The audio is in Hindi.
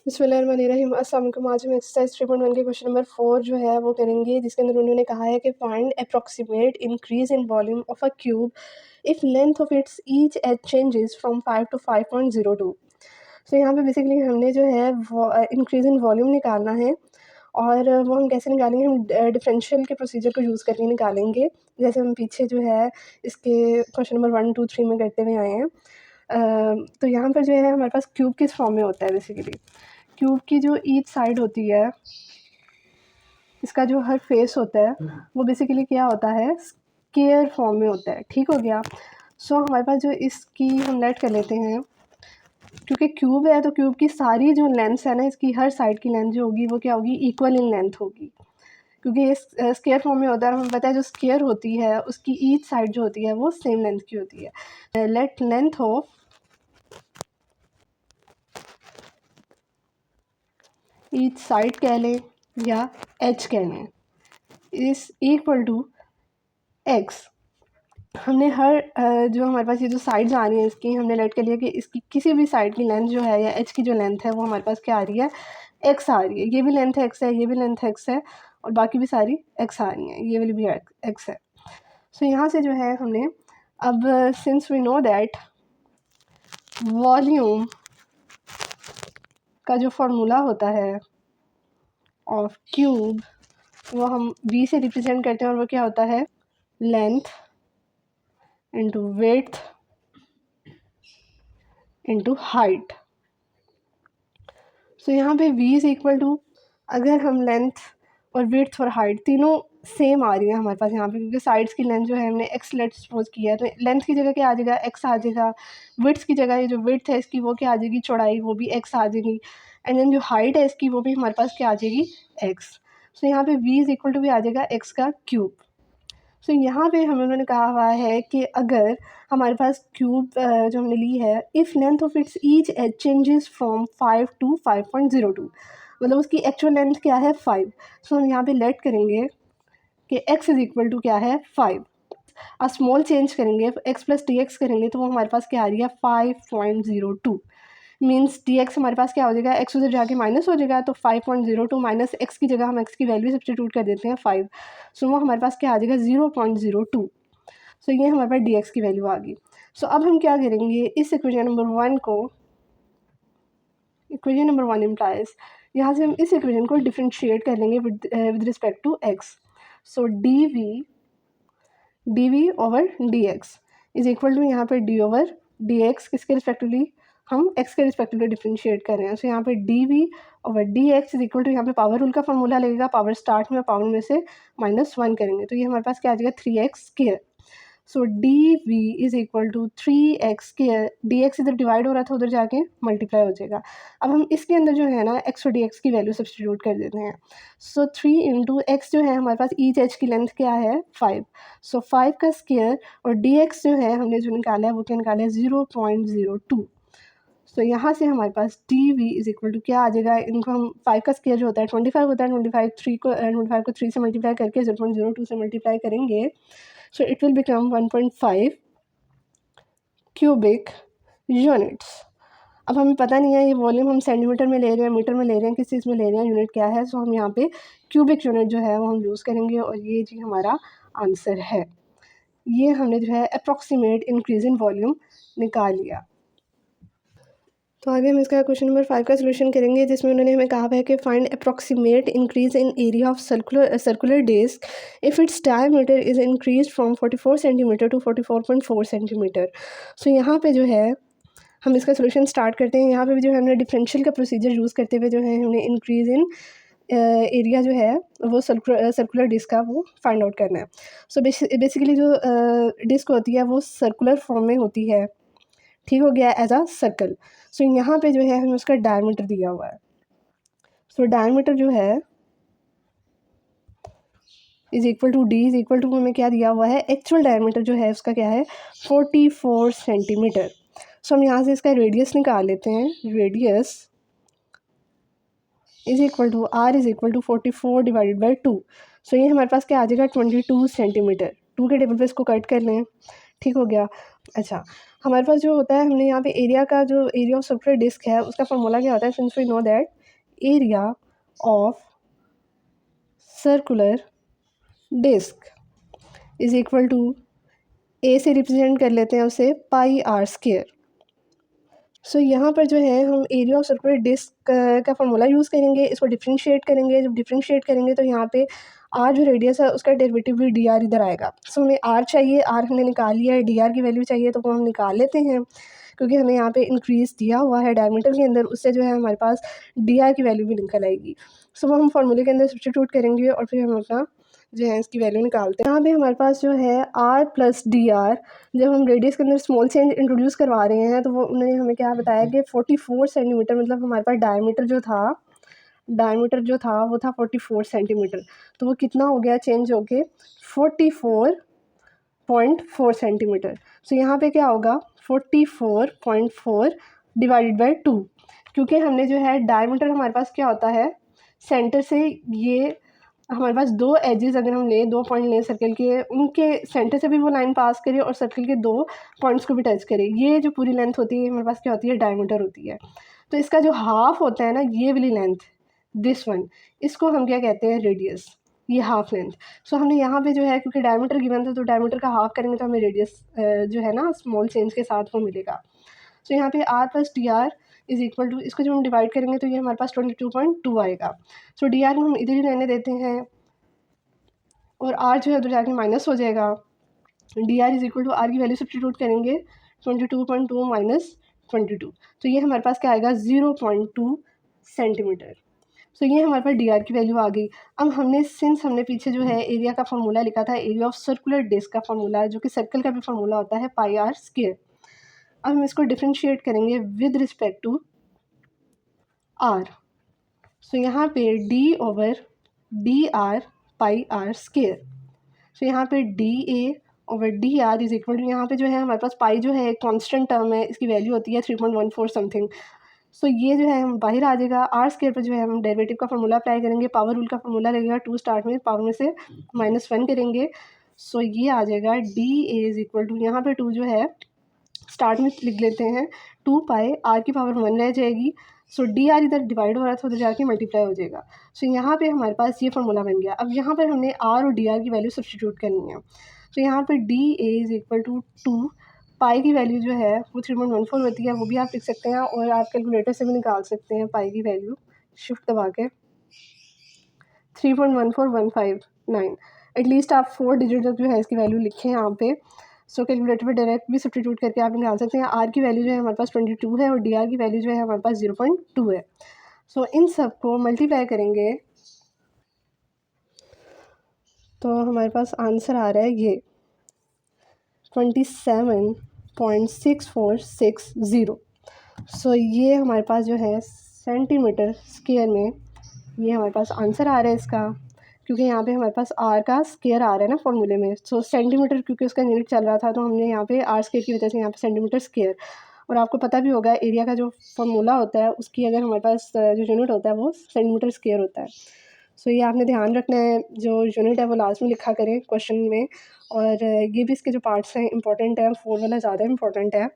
बिस्मिल्लाहिर्रहमानिर्रहीम। अस्सलाम वालेकुम। आज हम एक्सरसाइज 3.1 के क्वेश्चन नंबर 4 जो है वो करेंगे, जिसके अंदर उन्होंने कहा है कि find approximate increase in volume of a cube if length of its each edge changes from 5 to 5.02। So यहाँ पे बेसिकली हमने जो है वो इंक्रीज़ इन वॉल्यूम निकालना है, और वो हम कैसे निकालेंगे, हम डिफरेंशियल के प्रोसीजर को यूज़ करके निकालेंगे, जैसे हम पीछे जो है इसके क्वेश्चन नंबर 1, 2, 3 में करते हुए आए हैं। तो यहाँ पर जो है हमारे पास क्यूब किस फॉर्म में होता है। बेसिकली क्यूब की जो ईच साइड होती है, इसका जो हर फेस होता है वो बेसिकली क्या होता है, स्क्वायर फॉर्म में होता है। ठीक हो गया। सो हमारे पास जो इसकी हम लेट कर लेते हैं, क्योंकि क्यूब है तो क्यूब की सारी जो लेंथ है ना, इसकी हर साइड की लेंथ जो होगी वो क्या होगी, इक्वल इन लेंथ होगी, क्योंकि ये स्क्वायर फॉर्म में होता है। और हमें पता है जो स्क्वायर होती है उसकी ईच साइड जो होती है वो सेम लेंथ की होती है। Late length of each side कह लें या एच कह लें इज़ इक्वल टू एक्स। हमने हर जो हमारे पास ये जो साइड्स आ रही हैं इसकी, हमने लेट कर लिया कि इसकी किसी भी साइड की लेंथ जो है या एच की जो लेंथ है वो हमारे पास क्या आ रही है, एक्स आ रही है। ये भी लेंथ एक्स है, ये भी लेंथ एक्स है, और बाकी भी सारी एक्स आ रही हैं, ये वाली भी एक्स है। सो यहाँ से जो है हमने अब since we know that volume का जो फार्मूला होता है ऑफ क्यूब वो हम v से रिप्रेजेंट करते हैं, और वो क्या होता है, length into width into height. So यहाँ पे v इज़ इक्वल टू, अगर हम लेंथ और विड्थ और हाइट तीनों सेम आ रही है हमारे पास यहाँ पे, क्योंकि साइड्स की लेंथ जो है हमने x लेट सपोज किया है, तो लेंथ की जगह क्या आ जाएगा, x आ जाएगा। विड्थ की जगह ये जो विड्थ है इसकी वो क्या आ जाएगी, चौड़ाई, वो भी x आ जाएगी। एंड देन जो हाइट है इसकी वो भी हमारे पास क्या आ जाएगी, x। सो यहाँ पे v इज़ इक्वल टू भी आ जाएगा x का क्यूब। सो यहाँ पे हम उन्होंने कहा हुआ है कि अगर हमारे पास क्यूब जो हमने ली है, if length of its each edge changes from 5 to 5.02, मतलब उसकी एक्चुअल लेंथ क्या है, 5। सो हम यहाँ पे लेट करेंगे कि x इज़ इक्वल टू क्या है, 5। अब स्मॉल चेंज करेंगे, x प्लस डी एक्स करेंगे तो वो हमारे पास क्या आ रही है, 5.02। मीन्स डी एक्स हमारे पास क्या हो जाएगा, एक्स उधर जाके माइनस हो जाएगा, तो 5.02 माइनस एक्स की जगह हम एक्स की वैल्यू सब्स्टिट्यूट कर देते हैं 5। सो वो हमारे पास क्या आ जाएगा, 0.02। सो ये हमारे पास डी एक्स की वैल्यू आ गई। सो अब हम क्या करेंगे, इस इक्वेशन नंबर 1 को, इक्वेशन नंबर 1 इम्प्लाइज, यहाँ से हम इस इक्वेशन को डिफ्रेंशिएट कर लेंगे with respect to x. So d v over d x is equal to, यहाँ पर डी ओवर डी एक्स किसके रिस्पेक्टिवली, हम x के रिस्पेक्टिवली डिफ्रेंशिएट कर रहे हैं। सो यहाँ पे d v over d x is equal to, यहाँ पे पावर रूल का फॉर्मूला लगेगा, पावर स्टार्ट में और पावर में से -1 करेंगे तो ये हमारे पास क्या आ जाएगा, 3x square. So d we is equal to 3x square, d x इधर डिवाइड हो रहा था उधर जाके मल्टीप्लाई हो जाएगा। अब हम इसके अंदर जो है ना x और डी एक्स की वैल्यू सब्स्टिट्यूट कर देते हैं। सो 3 इंटू एक्स जो है हमारे पास ईच एच की लेंथ क्या है, 5। सो 5 का स्क्वायर, और डी एक्स जो है हमने जो निकाला है वो क्या निकाला है, 0.02। सो यहाँ से हमारे पास D we is equal to क्या आ जाएगा, इनको हम 5 का स्क्वायर जो होता है 25 होता है, 25 को 3 से मल्टीप्लाई करके 0.02 से मल्टीप्लाई करेंगे, so it will become 1.5 cubic units. अब हमें पता नहीं है ये वॉल्यूम हम सेंटीमीटर में ले रहे हैं, मीटर में ले रहे हैं, किस चीज़ में ले रहे हैं, यूनिट क्या है। सो हम यहाँ पे क्यूबिक यूनिट जो है वो हम यूज़ करेंगे, और ये जी हमारा आंसर है। ये हमने जो है अप्रॉक्सीमेट इंक्रीज इन वॉल्यूम निकाल लिया। तो आगे हम इसका क्वेश्चन नंबर 5 का सोल्यूशन करेंगे, जिसमें उन्होंने हमें कहा है कि find approximate increase in area of circular disc if its diameter is increase from 44 centimetre to 44.4 centimetre. So यहाँ पे जो है हम इसका सोल्यूशन स्टार्ट करते हैं। यहाँ पे भी जो है हमने डिफरेंशियल का प्रोसीजर यूज़ करते हुए जो है हमने इंक्रीज़ इन एरिया जो है वो सर्कुलर डिस्क का वो फाइंड आउट करना है। सो बेसिकली जो डिस्क होती है वो सर्कुलर फॉर्म में होती है, ठीक हो गया, एज अ सर्कल। सो यहाँ पे जो है हमें उसका डायमीटर दिया हुआ है। सो डायमीटर जो है is equal to d is equal to, हमें क्या दिया हुआ है, एक्चुअल डायमीटर जो है उसका क्या है, 44 सेंटीमीटर। सो हम यहाँ से इसका रेडियस निकाल लेते हैं। Radius is equal to r is equal to 44 divided by 2। So ये हमारे पास क्या आ जाएगा, 22 सेंटीमीटर। 2 के टेबल पे इसको कट कर लें, ठीक हो गया। अच्छा, हमारे पास जो होता है, हमने यहाँ पे एरिया का जो एरिया ऑफ सर्कुलर डिस्क है उसका फॉर्मूला क्या होता है, since we know that area of circular disc is equal to, A से रिप्रेजेंट कर लेते हैं उसे पाई आर स्क्वायर। सो यहाँ पर जो है हम एरिया ऑफ सर्कुलर डिस्क का फॉर्मूला यूज़ करेंगे, इसको डिफ्रेंशिएट करेंगे। जब डिफ्रेंशिएट करेंगे तो यहाँ पे आर जो रेडियस है उसका डेरिवेटिव भी डी आर इधर आएगा। सो हमें आर चाहिए, आर हमने निकाल लिया है, डी आर की वैल्यू चाहिए तो वो हम निकाल लेते हैं, क्योंकि हमें यहाँ पे इंक्रीज़ दिया हुआ है डायमीटर के अंदर, उससे जो है हमारे पास डी आर की वैल्यू भी निकल आएगी। सो वो हम फार्मूले के अंदर सब्स्टिट्यूट करेंगे और फिर हम अपना जो है इसकी वैल्यू निकालते हैं। यहाँ पे हमारे पास जो है आर प्लस डी आर, जब हम रेडियस के अंदर स्मॉल चेंज इंट्रोड्यूस करवा रहे हैं तो वो उन्होंने हमें क्या बताया कि 44 सेंटीमीटर, मतलब हमारे पास डायमीटर जो था वो था 44 सेंटीमीटर। तो वो कितना हो गया, चेंज हो के 44.4 सेंटीमीटर। सो यहाँ पे क्या होगा 44.4 डिवाइडेड बाई 2, क्योंकि हमने जो है डायमीटर हमारे पास क्या होता है, सेंटर से ये हमारे पास दो एजेस अगर हम लें, 2 पॉइंट लें सर्कल के, उनके सेंटर से भी वो लाइन पास करे और सर्कल के 2 पॉइंट्स को भी टच करे, ये जो पूरी लेंथ होती है हमारे पास क्या होती है, डायमीटर होती है। तो इसका जो हाफ होता है ना, ये वाली लेंथ, दिस वन, इसको हम क्या कहते हैं, रेडियस, ये हाफ लेंथ। सो हमने यहाँ पे जो है, क्योंकि डायमीटर गिवन था तो डायमीटर का हाफ करेंगे तो हमें रेडियस जो है ना स्मॉल चेंज के साथ वो मिलेगा। सो यहाँ पे r plus d are is equal to, इसको जब हम डिवाइड करेंगे तो ये हमारे पास 22.2 आएगा। सो डी आर को हम इधर ही रहने देते हैं और आर जो है उधर जाके माइनस हो जाएगा। D are is equal to, r की वैल्यू सब्स्टिट्यूट करेंगे 22.2 माइनस 22, तो ये हमारे पास क्या आएगा 0.2 सेंटीमीटर। सो ये हमारे पास डी आर की वैल्यू आ गई। अब हमने पीछे जो है एरिया का फार्मूला लिखा था, एरिया ऑफ सर्कुलर डिस्क का फार्मूला, जो कि सर्कल का भी फार्मूला होता है पाई आर स्क्वायर। अब हम इसको डिफ्रेंशिएट करेंगे with respect to R. So यहाँ पे D over D R pi R square. So यहाँ पे D A over D are is equal to, यहाँ पे जो है हमारे पास पाई जो है एक कांस्टेंट टर्म है, इसकी वैल्यू होती है 3.14 समथिंग। सो ये जो है हम बाहर आ जाएगा। आर स्क्वायर पर जो है हम डेरिवेटिव का फार्मूला अप्लाई करेंगे, पावर रूल का फार्मूला लगेगा, 2 स्टार्ट में, पावर में से -1 करेंगे। सो ये आ जाएगा d a is equal to, यहाँ पे 2 जो है स्टार्ट में लिख लेते हैं, 2 पाई आर की पावर 1 रह जाएगी। सो डी आर इधर डिवाइड हो रहा था, उधर जाके मल्टीप्लाई हो जाएगा। सो यहाँ पे हमारे पास ये फार्मूला बन गया। अब यहाँ पर हमने आर और डी आर की वैल्यू सब्स्टिट्यूट करनी है। तो यहाँ पर d a is equal to 2 pi की वैल्यू जो है वो 3.14 होती है, वो भी आप लिख सकते हैं और आप कैलकुलेटर से भी निकाल सकते हैं पाई की वैल्यू, शिफ्ट दबा के 3.14159। एटलीस्ट आप 4 डिजिट तक जो है इसकी वैल्यू लिखें यहाँ पे। सो कैलकुलेटर पे डायरेक्ट भी सब्स्टिट्यूट करके आप निकाल सकते हैं। आर की वैल्यू जो है हमारे पास 22 है और डी आर की वैल्यू जो है हमारे पास 0.2 है। सो इन सब को मल्टीप्लाई करेंगे तो हमारे पास आंसर आ रहा है ये 27.6460। सो ये हमारे पास जो है सेंटीमीटर स्क्वायर में ये हमारे पास आंसर आ रहा है इसका, क्योंकि यहाँ पे हमारे पास आर का स्क्वायर आ रहा है ना फॉर्मूले में। सो सेंटीमीटर क्योंकि उसका यूनिट चल रहा था तो हमने यहाँ पे आर स्क्वायर की वजह से यहाँ पे सेंटीमीटर स्क्वायर। और आपको पता भी होगा एरिया का जो फार्मूला होता है उसकी अगर हमारे पास जो यूनिट होता है वो सेंटीमीटर स्क्वायर होता है। सो ये आपने ध्यान रखना है, जो यूनिट है वो लास्ट में लिखा करें क्वेश्चन में। और ये भी इसके जो पार्ट्स हैं इंपॉर्टेंट है, 4 वाला ज़्यादा इंपॉर्टेंट है।